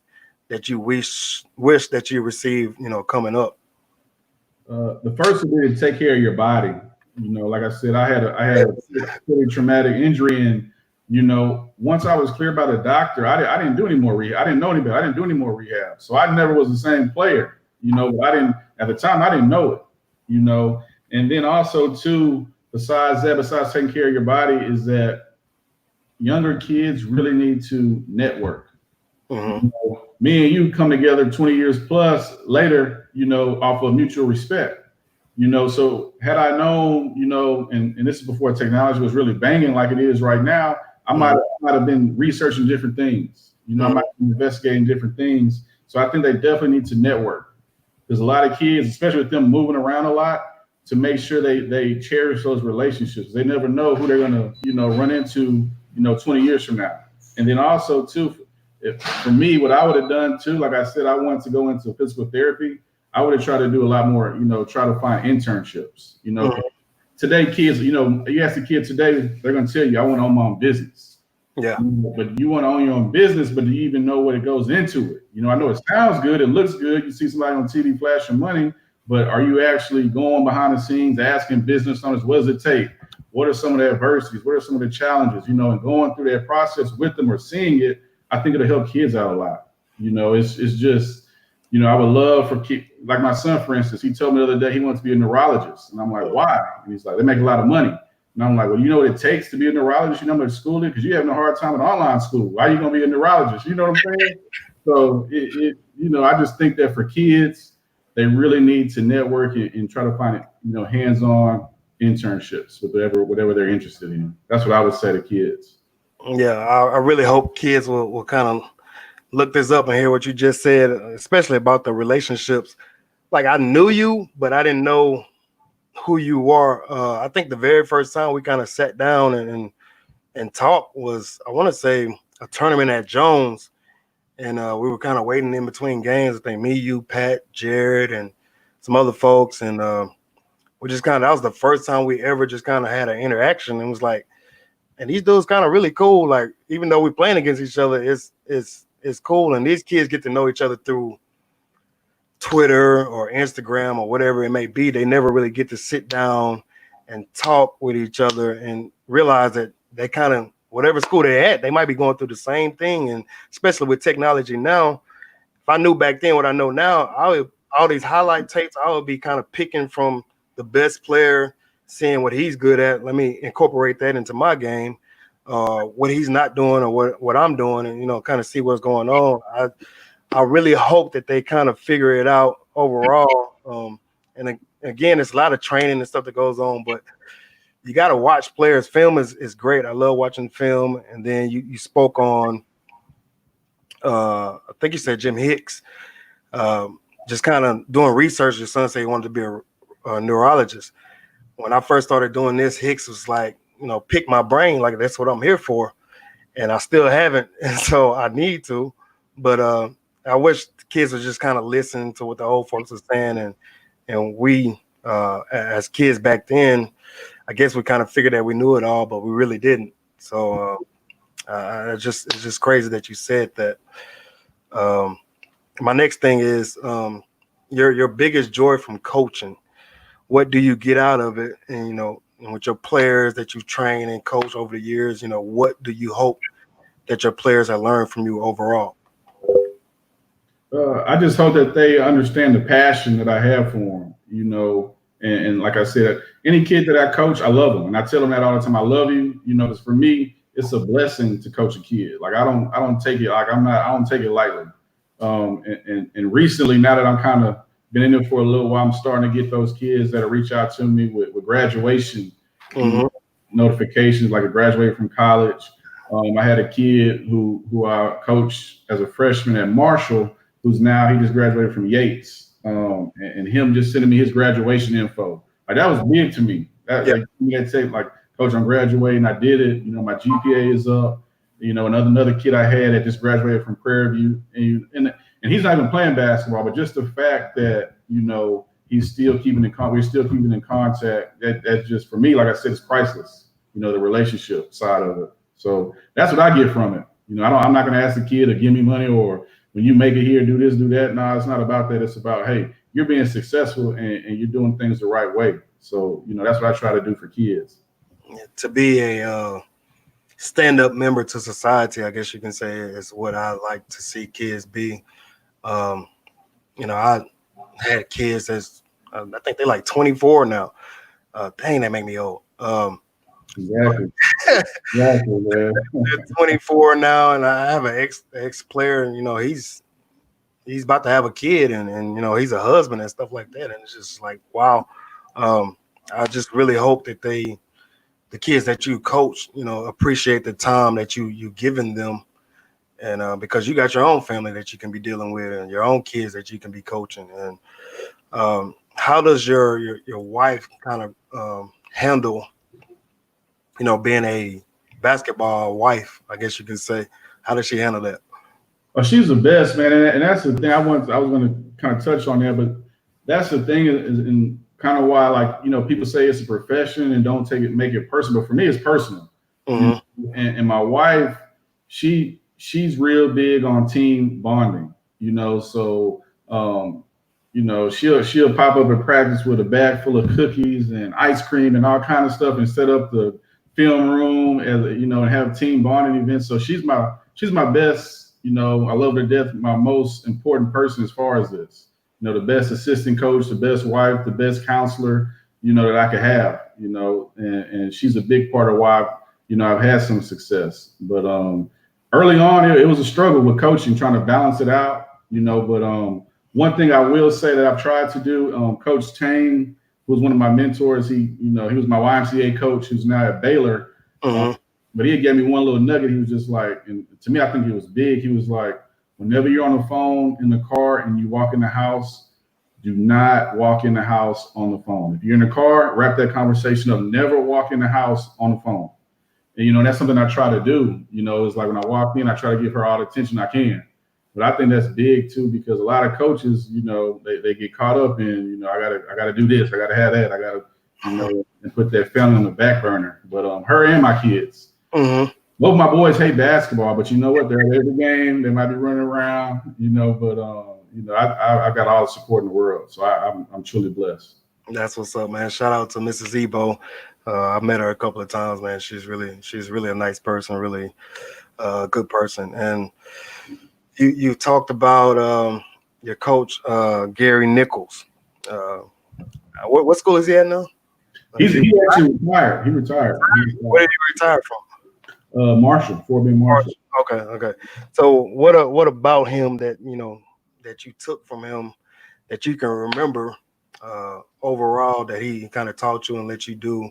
A: that you wish that you received, coming up?
B: The first would be to take care of your body. Like I said, I had a really traumatic injury, and once I was cleared by the doctor, I didn't do any more rehab. I didn't know any better. I didn't do any more rehab, so I never was the same player. But I didn't at the time. I didn't know it. And then also too, besides taking care of your body, is that younger kids really need to network.
A: Mm-hmm.
B: Me and you come together 20 years plus later, off of mutual respect. So had I known, and this is before technology was really banging like it is right now, I might have been researching different things. I might be investigating different things. So I think they definitely need to network. There's a lot of kids, especially with them moving around a lot, to make sure they cherish those relationships. They never know who they're gonna, run into, 20 years from now. And then also too, for me, what I would have done too, like I said, I wanted to go into physical therapy. I would have tried to do a lot more, try to find internships. Today kids, you ask the kid today, they're gonna tell you, I want to own my own business.
A: Yeah.
B: But you want to own your own business, but do you even know what it goes into it? I know it sounds good, it looks good. You see somebody on TV flashing money, but are you actually going behind the scenes, asking business owners, what does it take? What are some of the adversities? What are some of the challenges? And going through that process with them or seeing it, I think it'll help kids out a lot. It's just, I would love for kids, like my son, for instance, he told me the other day he wants to be a neurologist. And I'm like, why? And he's like, they make a lot of money. And I'm like, well, you know what it takes to be a neurologist? You know how much school is? Because you're having a hard time in online school. Why are you going to be a neurologist? You know what I'm saying? So, I just think that for kids, they really need to network and try to find, hands-on internships with whatever they're interested in. That's what I would say to kids.
A: Yeah, I really hope kids will kind of look this up and hear what you just said, especially about the relationships. Like, I knew you, but I didn't know who you are. I think the very first time we kind of sat down and talked was, I want to say, a tournament at Jones, and we were kind of waiting in between games. I think me, you, Pat, Jared, and some other folks, and we just that was the first time we ever just kind of had an interaction. And it was like, and these dudes kind of really cool. Like, even though we're playing against each other, it's cool. And these kids get to know each other through Twitter or Instagram or whatever it may be. They never really get to sit down and talk with each other and realize that they kind of, whatever school they're at, they might be going through the same thing. And especially with technology now, if I knew back then what I know now, I would all these highlight tapes. I would be kind of picking from the best player, seeing what he's good at. Let me incorporate that into my game. What he's not doing or what I'm doing, and kind of see what's going on. I really hope that they kind of figure it out overall. And again, it's a lot of training and stuff that goes on, but you got to watch players. Film is great. I love watching film. And then you spoke on, I think you said Jim Hicks, just kind of doing research. Your son said he wanted to be a neurologist. When I first started doing this, Hicks was like, pick my brain. Like, that's what I'm here for. And I still haven't. And so I need to. But I wish the kids would just kind of listen to what the old folks are saying. And we, as kids back then, I guess we kind of figured that we knew it all, but we really didn't. So it's just crazy that you said that. My next thing is your biggest joy from coaching. What do you get out of it? And and with your players that you train and coach over the years, what do you hope that your players have learned from you overall?
B: I just hope that they understand the passion that I have for them, and like I said, any kid that I coach, I love them. And I tell them that all the time. I love you, because for me, it's a blessing to coach a kid. Like I don't take it like I don't take it lightly. And recently, now that I'm kind of been in there for a little while, I'm starting to get those kids that reach out to me with graduation notifications, like I graduated from college. I had a kid who I coached as a freshman at Marshall, who's now he just graduated from Yates, and him just sending me his graduation info. Like that was big to me. Like say like, Coach, I'm graduating. I did it. My GPA is up. Another kid I had that just graduated from Prairie View, and he's not even playing basketball, but just the fact that he's still keeping we're still keeping in contact. That's just for me, like I said, it's priceless. The relationship side of it. So that's what I get from it. I'm not going to ask the kid to give me money or when you make it here, do this, do that. No, it's not about that. It's about, hey, you're being successful and you're doing things the right way. So that's what I try to do for kids.
A: To be a stand-up member to society, I guess you can say, is what I like to see kids be. I had kids that's I think they're like 24 now. Dang, that make me old.
B: Exactly. Exactly, man.
A: They're 24 now, and I have an ex player, and he's about to have a kid, and he's a husband and stuff like that, and it's just like, wow. I just really hope that the kids that you coach, appreciate the time that you giving them, and because you got your own family that you can be dealing with, and your own kids that you can be coaching. And how does your wife kind of handle, being a basketball wife, I guess you can say? How does she handle that?
B: Oh, she's the best, man, and that's the thing I was going to kind of touch on there, but that's the thing is in kind of why, like, people say it's a profession and don't make it personal. But for me, it's personal.
A: Mm-hmm.
B: And my wife, she's real big on team bonding. So she'll pop up at practice with a bag full of cookies and ice cream and all kind of stuff and set up the film room and have team bonding events. So she's my best. I love her to death. My most important person as far as this. The best assistant coach, the best wife, the best counselor, that I could have, and she's a big part of why, I've had some success. But early on, it was a struggle with coaching, trying to balance it out, but one thing I will say that I've tried to do, Coach Tang, who was one of my mentors, he was my YMCA coach, who's now at Baylor.
A: Mm-hmm.
B: But he gave me one little nugget. He was just like, and to me, I think it was big. He was like, whenever you're on the phone in the car and you walk in the house, do not walk in the house on the phone. If you're in the car, wrap that conversation up. Never walk in the house on the phone. And, that's something I try to do. It's like when I walk in, I try to give her all the attention I can. But I think that's big, too, because a lot of coaches, they get caught up in, I gotta do this. I got to have that. I got to, and put that family on the back burner. But her and my kids.
A: Mm-hmm.
B: Both of my boys hate basketball, but you know what? They're at every game. They might be running around, but I've got all the support in the world. So I'm truly blessed.
A: That's what's up, man. Shout out to Mrs. Ebow. I met her a couple of times, man. She's really a nice person, really good person. And You talked about your coach Gary Nichols. Uh, what school is he at now? Is he
B: He actually retired. He retired.
A: where did he retire from?
B: Marshall, Fort Bend Marshall.
A: Okay, okay. So what about him that that you took from him that you can remember overall that he kind of taught you and let you do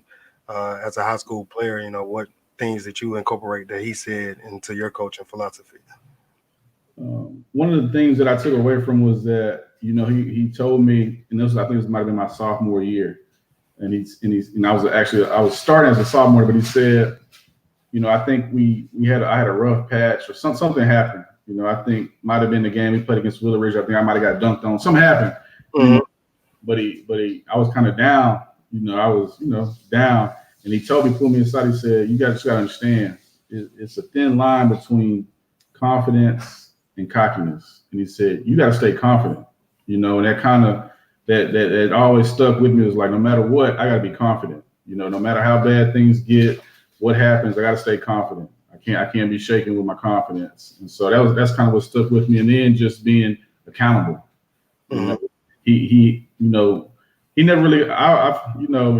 A: as a high school player? What things that you incorporate that he said into your coaching philosophy?
B: One of the things that I took away from was that he told me, and this I think this might have been my sophomore year, and I was starting as a sophomore, but he said, I think I had a rough patch or something happened. I think might have been the game we played against Willow Ridge. I think I might have got dunked on. Something happened,
A: Mm-hmm.
B: I was kind of down. I was down, and he told me, pulled me aside. He said, "You guys just got to understand, it's a thin line between confidence and cockiness." And he said, "You got to stay confident." And that kind of that always stuck with me. It was like, no matter what, I got to be confident. No matter how bad things get, what happens, I got to stay confident. I can't be shaken with my confidence. And so that's kind of what stuck with me. And then just being accountable.
A: Mm-hmm.
B: He never really,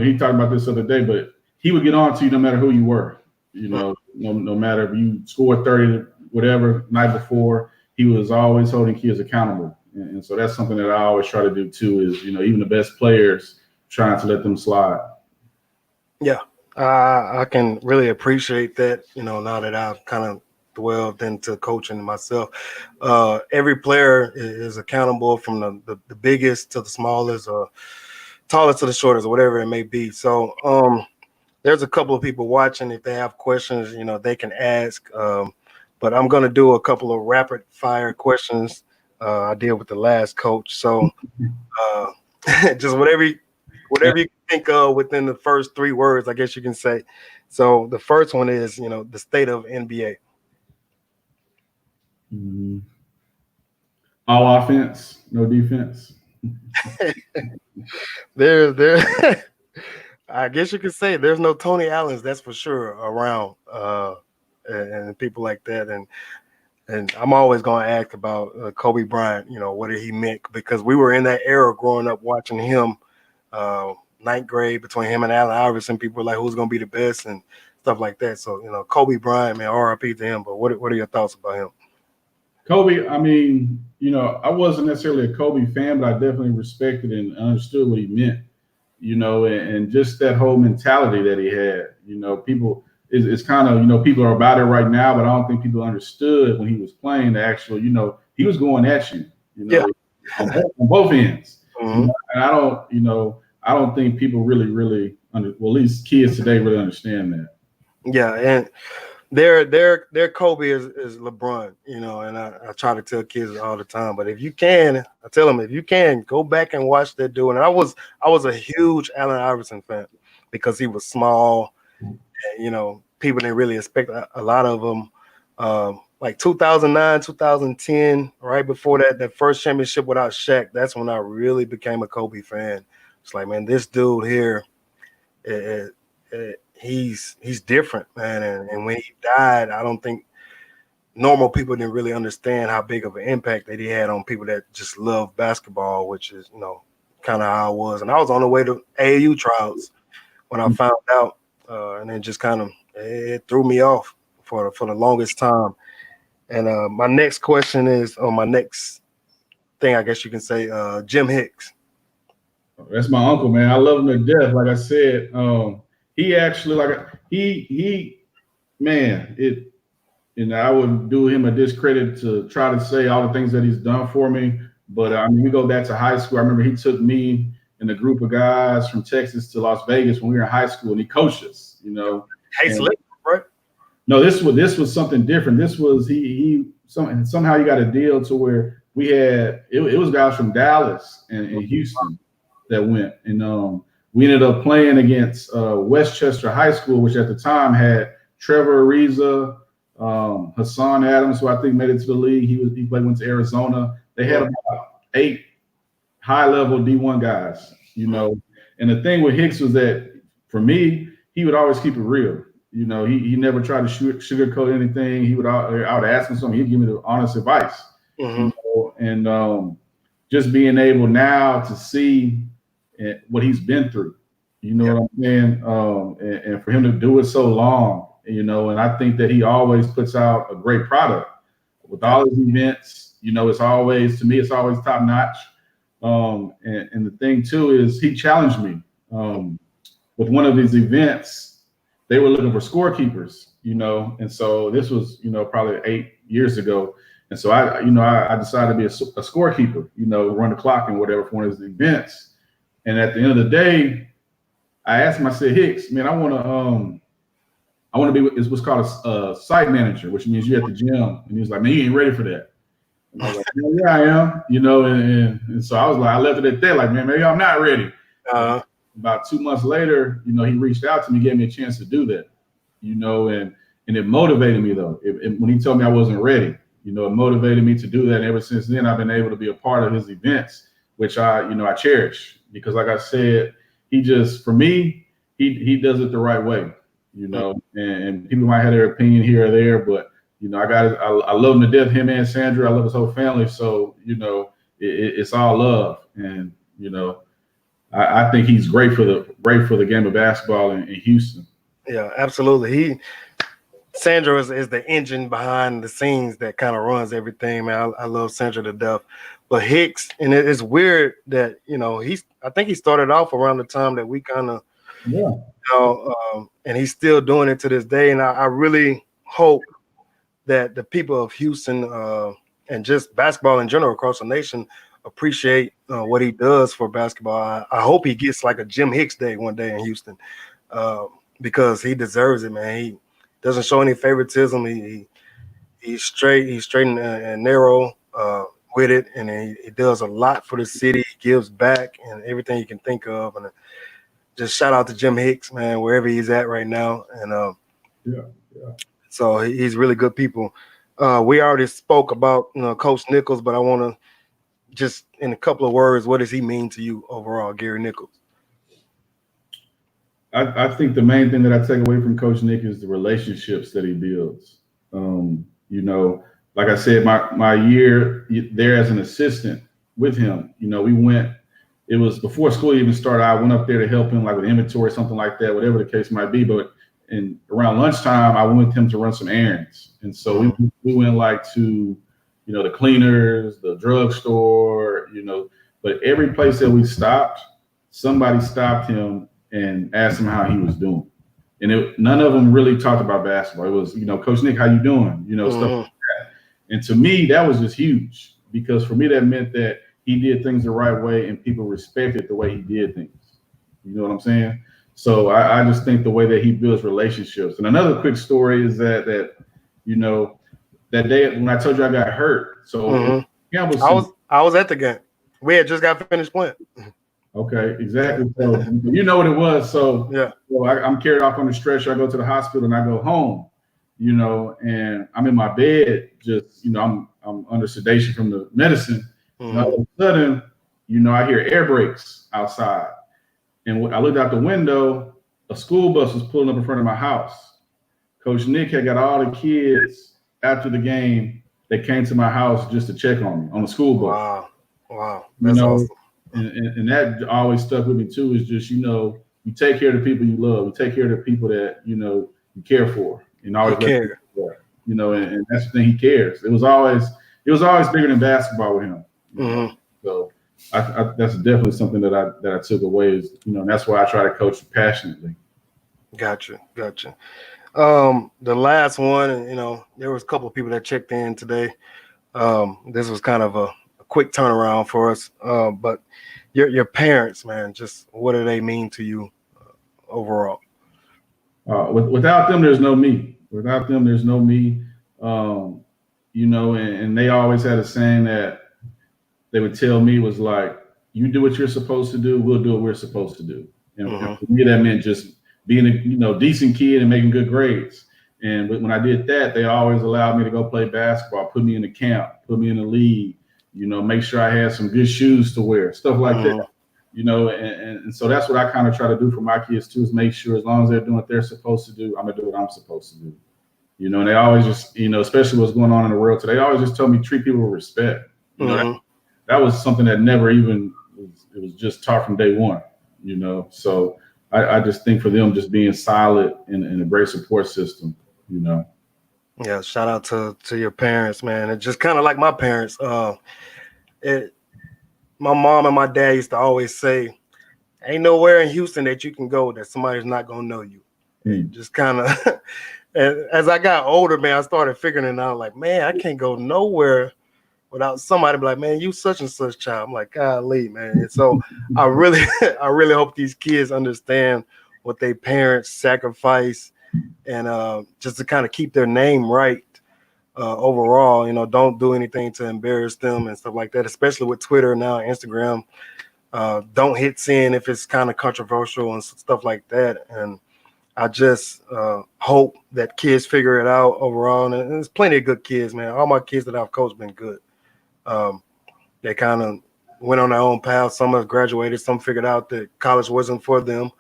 B: he talked about this the other day, but he would get on to you no matter who you were. No matter if you scored 30, whatever night before, he was always holding kids accountable. And so that's something that I always try to do too. Is even the best players trying to let them slide.
A: Yeah. I can really appreciate that, now that I've kind of dwelled into coaching myself. Every player is accountable from the biggest to the smallest or tallest to the shortest or whatever it may be. So there's a couple of people watching. If they have questions, they can ask. But I'm going to do a couple of rapid fire questions I did with the last coach. So just whatever you can think of within the first 3 words, I guess you can say. So the first one is, the state of NBA.
B: Mm-hmm. All offense, no defense.
A: there. I guess you could say there's no Tony Allens, that's for sure, around, and people like that. And I'm always going to ask about Kobe Bryant. What did he meant? Because we were in that era growing up watching him. Ninth grade, between him and Allen Iverson, people were like, who's going to be the best and stuff like that. So, Kobe Bryant, man, RIP to him. But what are your thoughts about him?
B: Kobe, I mean, I wasn't necessarily a Kobe fan, but I definitely respected and understood what he meant, and just that whole mentality that he had. People, it's kind of, people are about it right now, but I don't think people understood when he was playing the actual, he was going at you,
A: Yeah.
B: on both ends.
A: Mm-hmm.
B: And I don't think people really, well, at least kids today really understand that.
A: Yeah. And their Kobe is LeBron, and I try to tell kids all the time. But if you can, I tell them, if you can, go back and watch that dude. And I was a huge Allen Iverson fan because he was small. And, people didn't really expect a lot of them. Like 2009, 2010, right before that first championship without Shaq, that's when I really became a Kobe fan. It's like, man, this dude here, he's different, man. And when he died, I don't think normal people didn't really understand how big of an impact that he had on people that just love basketball, which is, kind of how I was. And I was on the way to AAU trials when I found out, and it just kind of it threw me off for the longest time. And my next question is, or my next thing, I guess you can say, Jim Hicks.
B: That's my uncle, man. I love him to death. Like I said, he actually man, and I wouldn't do him a discredit to try to say all the things that he's done for me. But I mean, we go back to high school. I remember he took me and a group of guys from Texas to Las Vegas when we were in high school, and he coached us.
A: Hey, right?
B: No, this was something different. This was somehow he got a deal to where we had it was guys from Dallas and Houston that went, and we ended up playing against Westchester High School, which at the time had Trevor Ariza, Hassan Adams, who I think made it to the league. He went to Arizona. They had about 8 high-level D1 guys, And the thing with Hicks was that for me, he would always keep it real. He never tried to sugarcoat anything. I would ask him something. He'd give me the honest advice. And just being able now to see what he's been through, you know what I'm saying? And for him to do it so long, and I think that he always puts out a great product with all his events. It's always, to me, it's always top notch. And the thing too is he challenged me with one of his events. They were looking for scorekeepers, and so this was, probably 8 years ago. And so I decided to be a scorekeeper, run the clock and whatever for one of his events. And at the end of the day, I asked him, I said, Hicks, man, I want to be, it's what's called a site manager, which means you're at the gym. And he was like, man, you ain't ready for that. And I was like, yeah, I am, and so I was like, I left it at that, like, man, maybe I'm not ready. About 2 months later, he reached out to me, gave me a chance to do that, and it motivated me though. When he told me I wasn't ready, it motivated me to do that. And ever since then, I've been able to be a part of his events, which I cherish, because like I said, he just, for me, he does it the right way, and people might have their opinion here or there, but I love him to death, him and Sandra. I love his whole family. So, it's all love. And, I think he's great for the game of basketball in Houston.
A: Yeah, absolutely. Sandra is the engine behind the scenes that kind of runs everything, man. I love Sandra to death. But Hicks, and it's weird that, I think he started off around the time that we kind of, and he's still doing it to this day. And I really hope that the people of Houston and just basketball in general across the nation appreciate what he does for basketball. I hope he gets like a Jim Hicks day one day in Houston because he deserves it, man. He doesn't show any favoritism. He's straight and narrow with it, and he does a lot for the city. He gives back and everything you can think of. And just shout out to Jim Hicks, man, wherever he's at right now. And so he's really good people. We already spoke about Coach Nichols, but I want to just in a couple of words, what does he mean to you overall, Gary Nichols?
B: I think the main thing that I take away from Coach Nick is the relationships that he builds. Like I said, my year there as an assistant with him, it was before school even started. I went up there to help him, like with inventory, something like that, whatever the case might be. But around lunchtime, I went with him to run some errands. And so we went like to, the cleaners, the drugstore, but every place that we stopped, somebody stopped him and asked him how he was doing. And none of them really talked about basketball. It was, Coach Nick, how you doing? Stuff like that. And to me, that was just huge, because for me, that meant that he did things the right way and people respected the way he did things. You know what I'm saying? So I just think the way that he builds relationships. And another quick story is that that day when I told you I got hurt. So
A: I was at the game. We had just got finished playing.
B: Okay, exactly. So you know what it was. So yeah. So I'm carried off on the stretcher. I go to the hospital and I go home. And I'm in my bed, just I'm under sedation from the medicine. And all of a sudden, I hear air brakes outside. And when I looked out the window, a school bus was pulling up in front of my house. Coach Nick had got all the kids after the game. They came to my house just to check on me on the school bus.
A: Wow. That's awesome.
B: And that always stuck with me too, is just, you take care of the people you love. You take care of the people that, you care for. And always care. And that's the thing, he cares. It was always bigger than basketball with him. So that's definitely something that I took away is, and that's why I try to coach passionately.
A: Gotcha. The last one, and there was a couple of people that checked in today. This was kind of a quick turnaround for us. But your parents, man, just what do they mean to you overall?
B: Without them, there's no me. Without them, there's no me. And they always had a saying that they would tell me was like, you do what you're supposed to do, we'll do what we're supposed to do. And for me, that meant just being a decent kid and making good grades. And when I did that, they always allowed me to go play basketball, put me in the camp, put me in the league, make sure I had some good shoes to wear, stuff like that. And so that's what I kind of try to do for my kids too, is make sure as long as they're doing what they're supposed to do, I'm gonna do what I'm supposed to do. And they always just, especially what's going on in the world today, they always just tell me treat people with respect.
A: Mm-hmm.
B: That was something that never even it was just taught from day one. So I just think for them just being solid and a great support system.
A: Yeah, shout out to your parents, man. It's just kind of like my parents. It, my mom and my dad used to always say, "Ain't nowhere in Houston that you can go that somebody's not gonna know you." And just kind of, and as I got older, man, I started figuring it out. Like, man, I can't go nowhere without somebody be like, "Man, you such and such child." I'm like, "Golly, man." And so I really, I really hope these kids understand what their parents sacrifice, and just to kind of keep their name right. Overall, don't do anything to embarrass them and stuff like that, especially with Twitter now, Instagram. Don't hit send if it's kind of controversial and stuff like that. And I just hope that kids figure it out overall. And there's plenty of good kids, man. All my kids that I've coached been good. They kind of went on their own path. Some have graduated. Some figured out that college wasn't for them.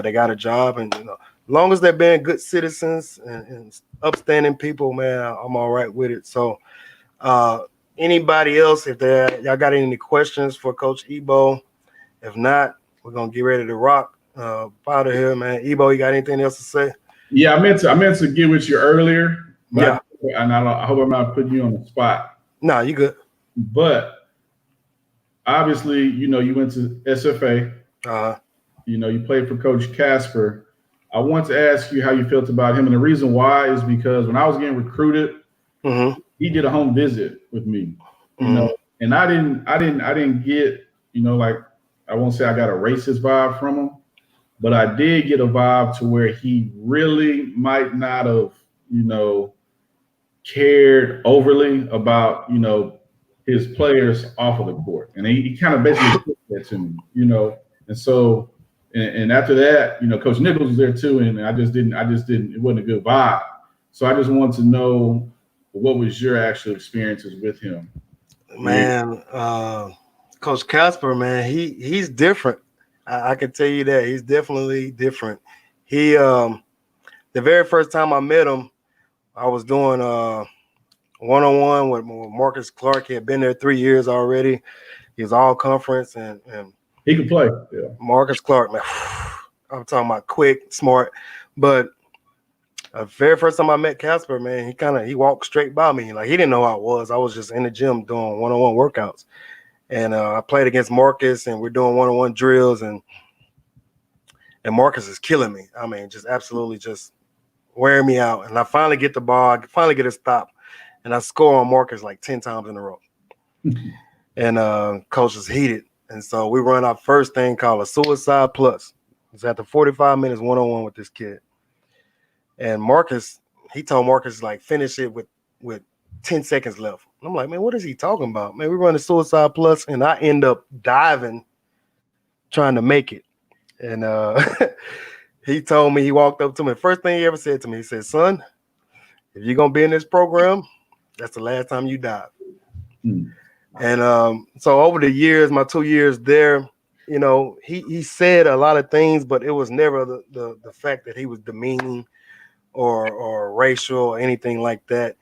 A: They got a job, and as long as they're being good citizens and upstanding people, man, I'm all right with it. So, anybody else, if y'all got any questions for Coach Ebow? If not, we're gonna get ready to rock out of here, man. Ebow, you got anything else to say?
B: Yeah, I meant to get with you earlier,
A: Yeah.
B: I hope I'm not putting you on the spot.
A: Nah, you good.
B: But obviously, you went to SFA. You played for Coach Casper. I want to ask you how you felt about him, and the reason why is because when I was getting recruited, he did a home visit with me. And I didn't get, like, I won't say I got a racist vibe from him, but I did get a vibe to where he really might not have, cared overly about, his players off of the court. And he kind of basically did that to me, And so, and after that, Coach Nichols was there too. And I just didn't, it wasn't a good vibe. So I just wanted to know what was your actual experiences with him?
A: Man, Coach Casper, man, he's different. I can tell you that he's definitely different. He the very first time I met him, I was doing one-on-one with Marcus Clark. He had been there 3 years already. He was all conference and
B: he could play. Yeah.
A: Marcus Clark, man. I'm talking about quick, smart, but the very first time I met Casper, man, he walked straight by me. Like, he didn't know who I was. I was just in the gym doing one-on-one workouts. And I played against Marcus, and we're doing one-on-one drills, and Marcus is killing me. I mean, just absolutely just wearing me out. And I finally get the ball, I finally get a stop, and I score on Marcus like 10 times in a row. And coach is heated. And so we run our first thing called a suicide plus. It's after 45 minutes one-on-one with this kid. And Marcus, he told Marcus, like, finish it with 10 seconds left. And I'm like, man, what is he talking about? Man, we run a suicide plus, and I end up diving, trying to make it. And he told me, he walked up to me. First thing he ever said to me, he said, son, if you're going to be in this program, that's the last time you dive. And so over the years, my 2 years there, he said a lot of things, but it was never the fact that he was demeaning or racial or anything like that.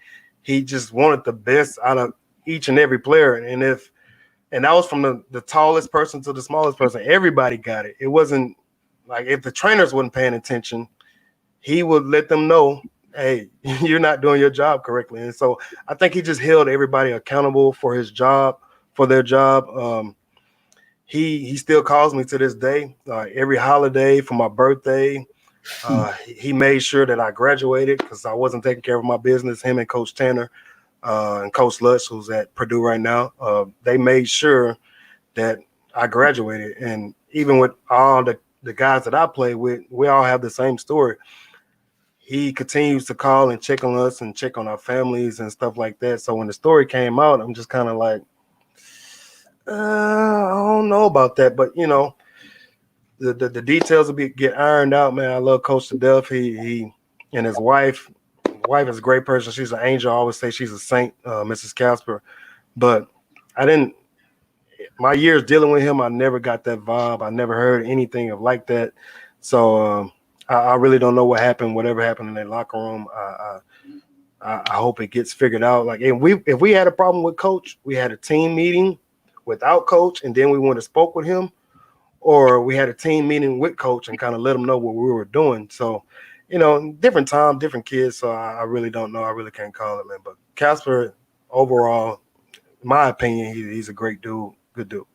A: He just wanted the best out of each and every player. And that was from the tallest person to the smallest person. Everybody got it. It wasn't like if the trainers wasn't paying attention, he would let them know, hey, you're not doing your job correctly. And so I think he just held everybody accountable for his job, for their job. He still calls me to this day, every holiday for my birthday. He made sure that I graduated because I wasn't taking care of my business. Him and Coach Tanner and Coach Lutz, who's at Purdue right now, they made sure that I graduated. And even with all the guys that I play with, we all have the same story. He continues to call and check on us and check on our families and stuff like that. So when the story came out, I'm just kind of like, I don't know about that. But, the details will get ironed out, man. I love Coach to death. He and his wife is a great person. She's an angel. I always say she's a saint, Mrs. Casper. But my years dealing with him, I never got that vibe. I never heard anything of like that. So I really don't know what happened, whatever happened in that locker room. I hope it gets figured out. Like, if we had a problem with coach, we had a team meeting without coach, and then we went and spoke with him, or we had a team meeting with coach and kind of let him know what we were doing. So, different time, different kids. So I really don't know. I really can't call it, man. But Casper, overall, in my opinion, he's a great dude, good dude.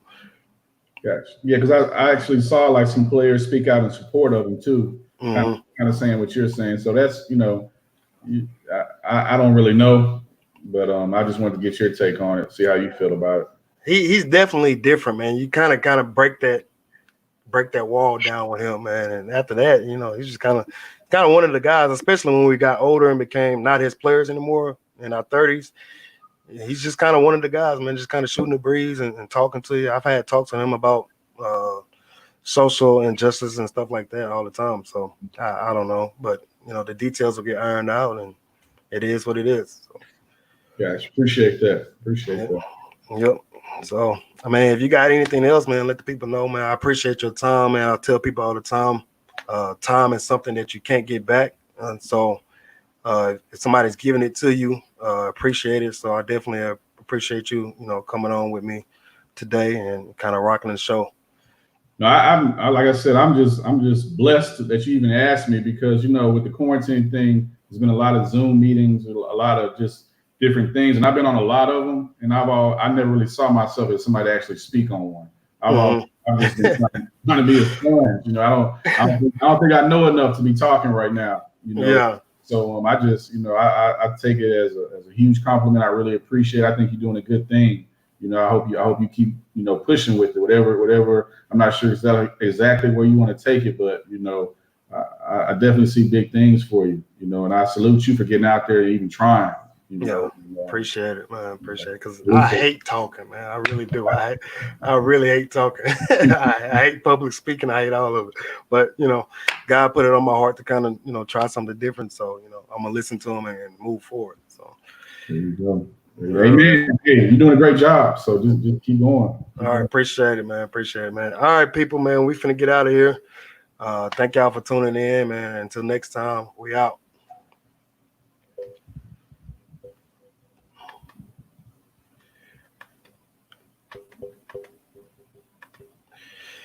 B: Gotcha. Yeah, because I actually saw like some players speak out in support of him too, kind of saying what you're saying. So that's I don't really know, but I just wanted to get your take on it, see how you feel about it.
A: He's definitely different, man. You kind of break that wall down with him, man. And after that, he's just kind of one of the guys, especially when we got older and became not his players anymore in our 30s. He's just kind of one of the guys, man, just kind of shooting the breeze and talking to you. I've had talks to him about social injustice and stuff like that all the time. So I don't know, but the details will get ironed out, and it is what it is. So.
B: Gosh, appreciate that.
A: Yep. So, I mean, if you got anything else, man, let the people know, man. I appreciate your time, man. I tell people all the time, time is something that you can't get back. And so if somebody's giving it to you, appreciate it. So I definitely appreciate you, coming on with me today and kind of rocking the show.
B: No, I like I said, I'm just blessed that you even asked me, because with the quarantine thing, there's been a lot of Zoom meetings, a lot of just different things, and I've been on a lot of them, and I never really saw myself as somebody to actually speak on one. I've just been trying to be a sponge. I don't think I know enough to be talking right now.
A: Yeah.
B: So I just I take it as a huge compliment. I really appreciate it. I think you're doing a good thing. I hope you keep pushing with it. Whatever. I'm not sure exactly where you want to take it, but I definitely see big things for you. And I salute you for getting out there and even trying.
A: Appreciate it, man. Appreciate it, because I hate talking, man. I really do. I really hate talking. I hate public speaking. I hate all of it. But God put it on my heart to kind of try something different. So I'm gonna listen to him and move forward. So
B: there you go. Amen. Hey, you're doing a great job. So just keep going.
A: All right, appreciate it, man. All right, people, man. We finna get out of here. Thank y'all for tuning in, man. Until next time, we out.